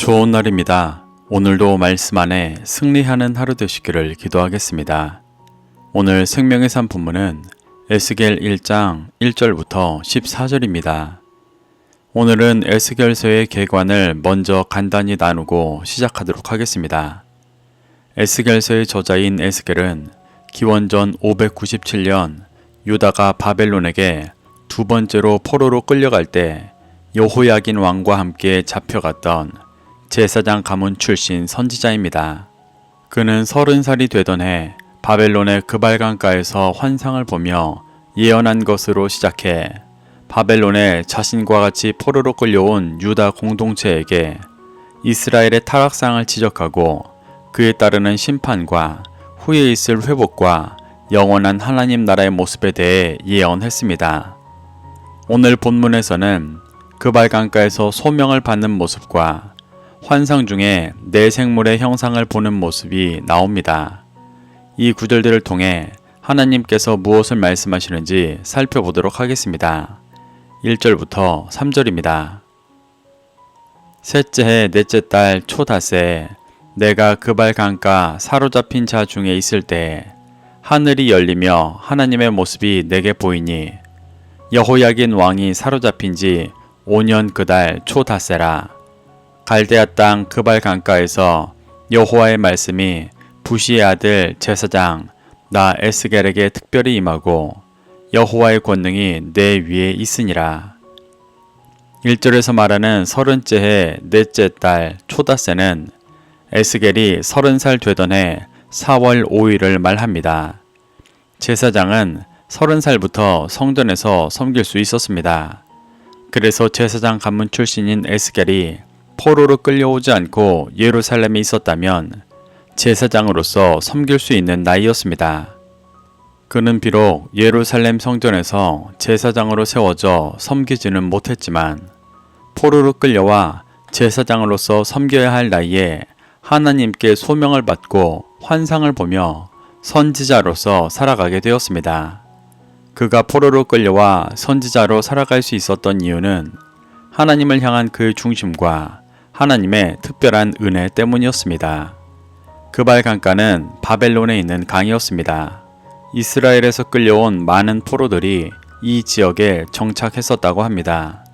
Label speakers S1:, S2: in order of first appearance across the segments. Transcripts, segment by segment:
S1: 좋은 날입니다. 오늘도 말씀 안에 승리하는 하루 되시기를 기도하겠습니다. 오늘 생명의 산 본문은 에스겔 1장 1절부터 14절입니다. 오늘은 에스겔서의 계관을 먼저 간단히 나누고 시작하도록 하겠습니다. 에스겔서의 저자인 에스겔은 기원전 597년 유다가 바벨론에게 두 번째로 포로로 끌려갈 때 여호야긴 왕과 함께 잡혀갔던 제사장 가문 출신 선지자입니다. 그는 30살이 되던 해 바벨론의 그발강가에서 환상을 보며 예언한 것으로 시작해 바벨론에 자신과 같이 포로로 끌려온 유다 공동체에게 이스라엘의 타락상을 지적하고 그에 따르는 심판과 후에 있을 회복과 영원한 하나님 나라의 모습에 대해 예언했습니다. 오늘 본문에서는 그발강가에서 소명을 받는 모습과 환상 중에 내 생물의 형상을 보는 모습이 나옵니다. 이 구절들을 통해 하나님께서 무엇을 말씀하시는지 살펴보도록 하겠습니다. 1절부터 3절입니다. 셋째 해 넷째 달 초닷새 내가 그발강가 사로잡힌 자 중에 있을 때 하늘이 열리며 하나님의 모습이 내게 보이니 여호야긴 왕이 사로잡힌 지 5년 그달 초닷새라. 갈대아 땅 그발강가에서 여호와의 말씀이 부시의 아들 제사장 나 에스겔에게 특별히 임하고 여호와의 권능이 내 위에 있으니라. 1절에서 말하는 30째 해 넷째 달 초닷새는 에스겔이 30살 되던 해 4월 5일을 말합니다. 제사장은 30살부터 성전에서 섬길 수 있었습니다. 그래서 제사장 가문 출신인 에스겔이 포로로 끌려오지 않고 예루살렘에 있었다면 제사장으로서 섬길 수 있는 나이였습니다. 그는 비록 예루살렘 성전에서 제사장으로 세워져 섬기지는 못했지만 포로로 끌려와 제사장으로서 섬겨야 할 나이에 하나님께 소명을 받고 환상을 보며 선지자로서 살아가게 되었습니다. 그가 포로로 끌려와 선지자로 살아갈 수 있었던 이유는 하나님을 향한 그의 중심과 하나님의 특별한 은혜 때문이었습니다. 그발강가는 바벨론에 있는 강이었습니다. 이스라엘에서 끌려온 많은 포로들이 이 지역에 정착했었다고 합니다.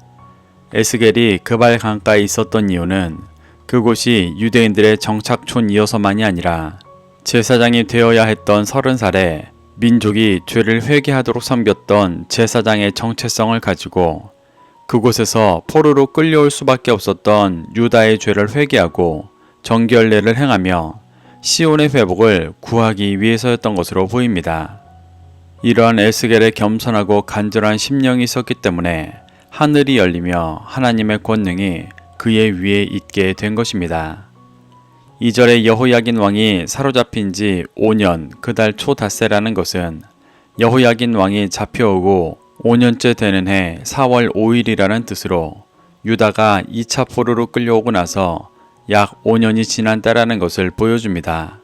S1: 에스겔이 그발강가에 있었던 이유는 그곳이 유대인들의 정착촌이어서만이 아니라 제사장이 되어야 했던 30살에 민족이 죄를 회개하도록 섬겼던 제사장의 정체성을 가지고 그곳에서 포로로 끌려올 수밖에 없었던 유다의 죄를 회개하고 정결례를 행하며 시온의 회복을 구하기 위해서였던 것으로 보입니다. 이러한 에스겔의 겸손하고 간절한 심령이 있었기 때문에 하늘이 열리며 하나님의 권능이 그의 위에 있게 된 것입니다. 2절에 여호야긴 왕이 사로잡힌 지 5년 그달 초닷새라는 것은 여호야긴 왕이 잡혀오고 5년째 되는 해 4월 5일이라는 뜻으로 유다가 2차 포로로 끌려오고 나서 약 5년이 지난 때라는 것을 보여줍니다.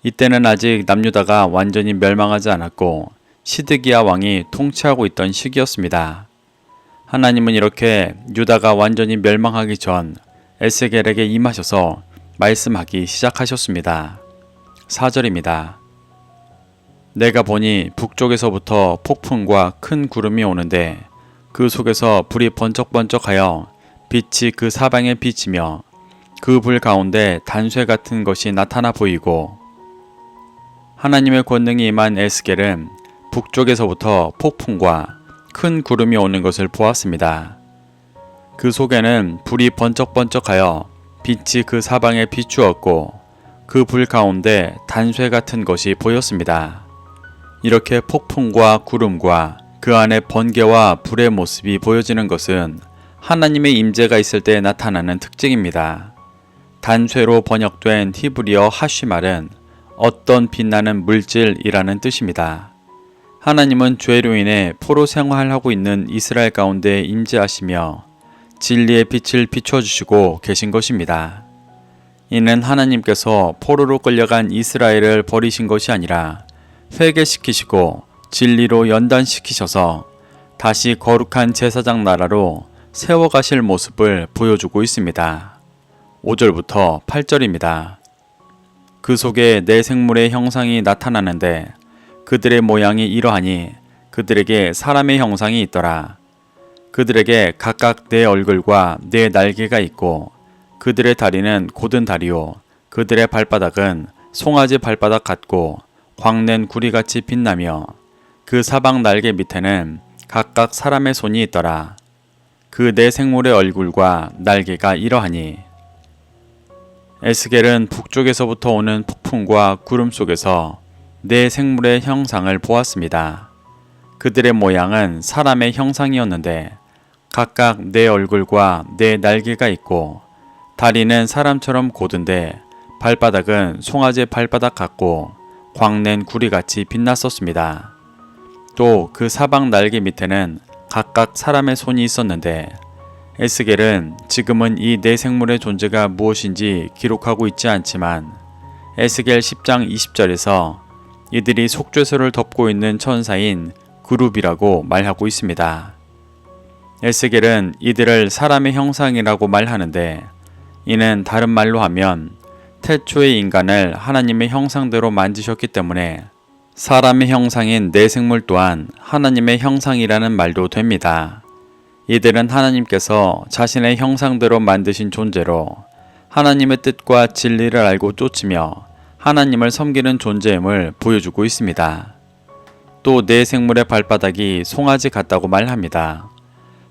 S1: 이때는 아직 남유다가 완전히 멸망하지 않았고 시드기야 왕이 통치하고 있던 시기였습니다. 하나님은 이렇게 유다가 완전히 멸망하기 전 에스겔에게 임하셔서 말씀하기 시작하셨습니다. 4절입니다. 내가 보니 북쪽에서부터 폭풍과 큰 구름이 오는데 그 속에서 불이 번쩍번쩍하여 빛이 그 사방에 비치며 그 불 가운데 단쇠 같은 것이 나타나 보이고 하나님의 권능이 임한 에스겔은 북쪽에서부터 폭풍과 큰 구름이 오는 것을 보았습니다. 그 속에는 불이 번쩍번쩍하여 빛이 그 사방에 비추었고 그 불 가운데 단쇠 같은 것이 보였습니다. 이렇게 폭풍과 구름과 그 안에 번개와 불의 모습이 보여지는 것은 하나님의 임재가 있을 때 나타나는 특징입니다. 단쇠로 번역된 히브리어 하쉬말은 어떤 빛나는 물질이라는 뜻입니다. 하나님은 죄로 인해 포로 생활하고 있는 이스라엘 가운데 임재하시며 진리의 빛을 비춰주시고 계신 것입니다. 이는 하나님께서 포로로 끌려간 이스라엘을 버리신 것이 아니라 회개시키시고 진리로 연단시키셔서 다시 거룩한 제사장 나라로 세워가실 모습을 보여주고 있습니다. 5절부터 8절입니다. 그 속에 내 생물의 형상이 나타나는데 그들의 모양이 이러하니 그들에게 사람의 형상이 있더라. 그들에게 각각 네 얼굴과 네 날개가 있고 그들의 다리는 곧은 다리요 그들의 발바닥은 송아지 발바닥 같고 광낸 구리같이 빛나며 그 사방 날개 밑에는 각각 사람의 손이 있더라. 그 네 생물의 얼굴과 날개가 이러하니 에스겔은 북쪽에서부터 오는 폭풍과 구름 속에서 네 생물의 형상을 보았습니다. 그들의 모양은 사람의 형상이었는데 각각 네 얼굴과 네 날개가 있고 다리는 사람처럼 곧은데 발바닥은 송아지 발바닥 같고 광낸 구리같이 빛났었습니다. 또 그 사방 날개 밑에는 각각 사람의 손이 있었는데 에스겔은 지금은 이 네 생물의 존재가 무엇인지 기록하고 있지 않지만 에스겔 10장 20절에서 이들이 속죄소를 덮고 있는 천사인 그룹이라고 말하고 있습니다. 에스겔은 이들을 사람의 형상이라고 말하는데 이는 다른 말로 하면 태초의 인간을 하나님의 형상대로 만드셨기 때문에 사람의 형상인 네 생물 또한 하나님의 형상이라는 말도 됩니다. 이들은 하나님께서 자신의 형상대로 만드신 존재로 하나님의 뜻과 진리를 알고 쫓으며 하나님을 섬기는 존재임을 보여주고 있습니다. 또 네 생물의 발바닥이 송아지 같다고 말합니다.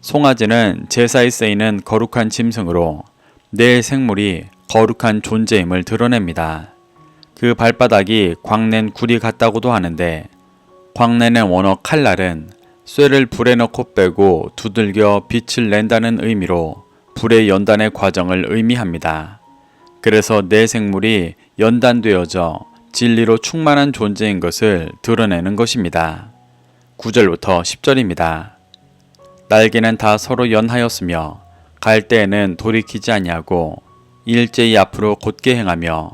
S1: 송아지는 제사에 쓰이는 거룩한 짐승으로 네 생물이 거룩한 존재임을 드러냅니다. 그 발바닥이 광낸 구리 같다고도 하는데 광낸의 원어 칼날은 쇠를 불에 넣고 빼고 두들겨 빛을 낸다는 의미로 불의 연단의 과정을 의미합니다. 그래서 네 생물이 연단되어져 진리로 충만한 존재인 것을 드러내는 것입니다. 9절부터 10절입니다. 날개는 다 서로 연하였으며 갈 때에는 돌이키지 아니하고 일제히 앞으로 곧게 행하며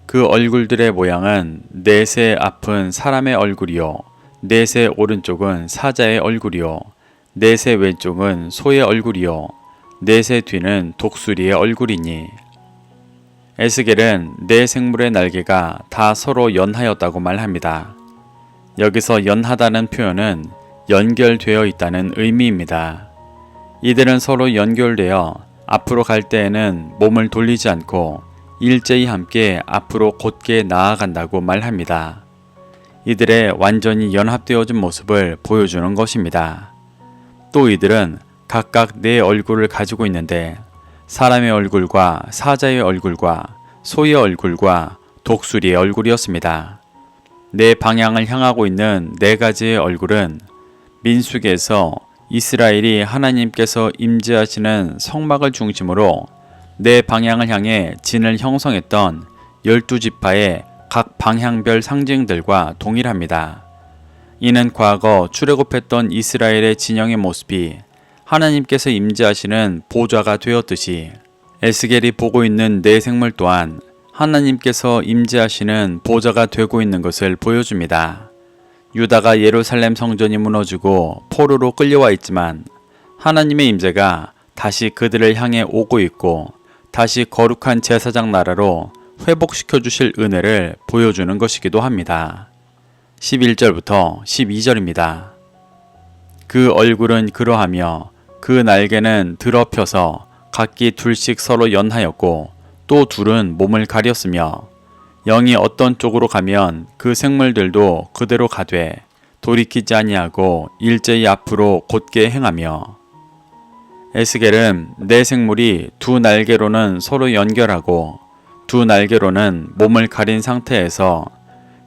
S1: 그 얼굴들의 모양은 넷의 앞은 사람의 얼굴이요 넷의 오른쪽은 사자의 얼굴이요 넷의 왼쪽은 소의 얼굴이요 넷의 뒤는 독수리의 얼굴이니 에스겔은 네 생물의 날개가 다 서로 연하였다고 말합니다. 여기서 연하다는 표현은 연결되어 있다는 의미입니다. 이들은 서로 연결되어 앞으로 갈 때에는 몸을 돌리지 않고 일제히 함께 앞으로 곧게 나아간다고 말합니다. 이들의 완전히 연합되어진 모습을 보여주는 것입니다. 또 이들은 각각 네 얼굴을 가지고 있는데 사람의 얼굴과 사자의 얼굴과 소의 얼굴과 독수리의 얼굴이었습니다. 네 방향을 향하고 있는 네 가지의 얼굴은 민수기에서 이스라엘이 하나님께서 임재하시는 성막을 중심으로 네 방향을 향해 진을 형성했던 12지파의 각 방향별 상징들과 동일합니다. 이는 과거 출애굽했던 이스라엘의 진영의 모습이 하나님께서 임재하시는 보좌가 되었듯이 에스겔이 보고 있는 네 생물 또한 하나님께서 임재하시는 보좌가 되고 있는 것을 보여줍니다. 유다가 예루살렘 성전이 무너지고 포로로 끌려와 있지만 하나님의 임재가 다시 그들을 향해 오고 있고 다시 거룩한 제사장 나라로 회복시켜 주실 은혜를 보여주는 것이기도 합니다. 11절부터 12절입니다. 그 얼굴은 그러하며 그 날개는 드러펴서 각기 둘씩 서로 연하였고 또 둘은 몸을 가렸으며 영이 어떤 쪽으로 가면 그 생물들도 그대로 가되 돌이키지 아니하고 일제히 앞으로 곧게 행하며 에스겔은 네 생물이 두 날개로는 서로 연결하고 두 날개로는 몸을 가린 상태에서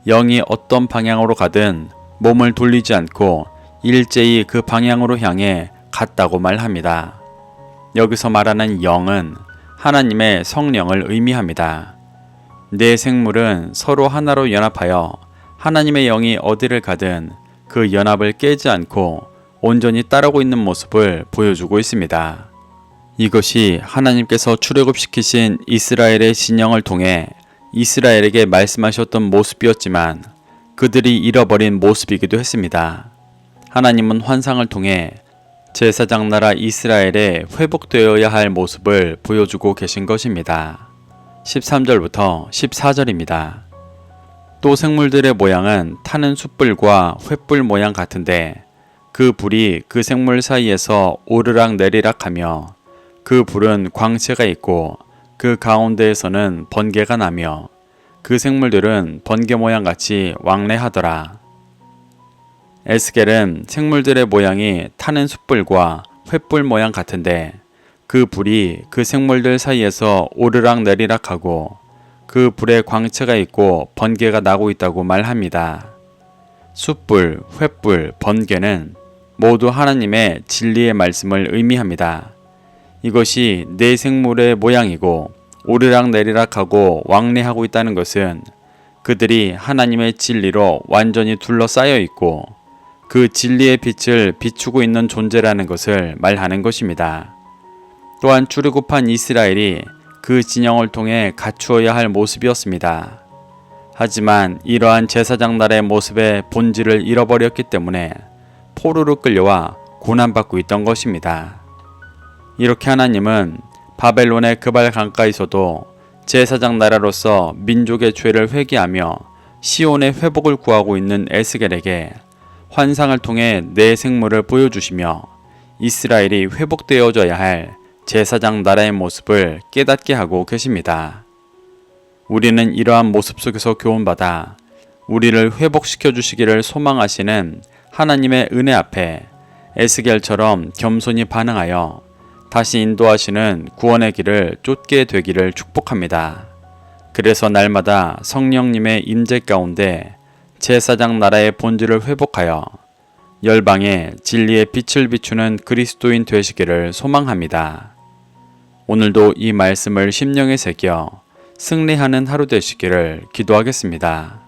S1: 영이 어떤 방향으로 가든 몸을 돌리지 않고 일제히 그 방향으로 향해 갔다고 말합니다. 여기서 말하는 영은 하나님의 성령을 의미합니다. 네 생물은 서로 하나로 연합하여 하나님의 영이 어디를 가든 그 연합을 깨지 않고 온전히 따르고 있는 모습을 보여주고 있습니다. 이것이 하나님께서 출애굽시키신 이스라엘의 진영을 통해 이스라엘에게 말씀하셨던 모습이었지만 그들이 잃어버린 모습이기도 했습니다. 하나님은 환상을 통해 제사장 나라 이스라엘에 회복되어야 할 모습을 보여주고 계신 것입니다. 13절부터 14절입니다. 또 생물들의 모양은 타는 숯불과 횃불 모양 같은데 그 불이 그 생물 사이에서 오르락 내리락 하며 그 불은 광채가 있고 그 가운데에서는 번개가 나며 그 생물들은 번개 모양 같이 왕래하더라. 에스겔은 생물들의 모양이 타는 숯불과 횃불 모양 같은데 그 불이 그 생물들 사이에서 오르락 내리락 하고 그 불에 광채가 있고 번개가 나고 있다고 말합니다. 숯불, 횃불, 번개는 모두 하나님의 진리의 말씀을 의미합니다. 이것이 네 생물의 모양이고 오르락 내리락하고 왕래하고 있다는 것은 그들이 하나님의 진리로 완전히 둘러싸여 있고 그 진리의 빛을 비추고 있는 존재라는 것을 말하는 것입니다. 또한 출애굽한 이스라엘이 그 진영을 통해 갖추어야 할 모습이었습니다. 하지만 이러한 제사장 날의 모습의 본질을 잃어버렸기 때문에 포로로 끌려와 고난받고 있던 것입니다. 이렇게 하나님은 바벨론의 그발 강가에서도 제사장 나라로서 민족의 죄를 회개하며 시온의 회복을 구하고 있는 에스겔에게 환상을 통해 네 생물을 보여주시며 이스라엘이 회복되어져야 할 제사장 나라의 모습을 깨닫게 하고 계십니다. 우리는 이러한 모습 속에서 교훈받아 우리를 회복시켜 주시기를 소망하시는 하나님의 은혜 앞에 에스겔처럼 겸손히 반응하여 다시 인도하시는 구원의 길을 쫓게 되기를 축복합니다. 그래서 날마다 성령님의 임재 가운데 제사장 나라의 본질을 회복하여 열방에 진리의 빛을 비추는 그리스도인 되시기를 소망합니다. 오늘도 이 말씀을 심령에 새겨 승리하는 하루 되시기를 기도하겠습니다.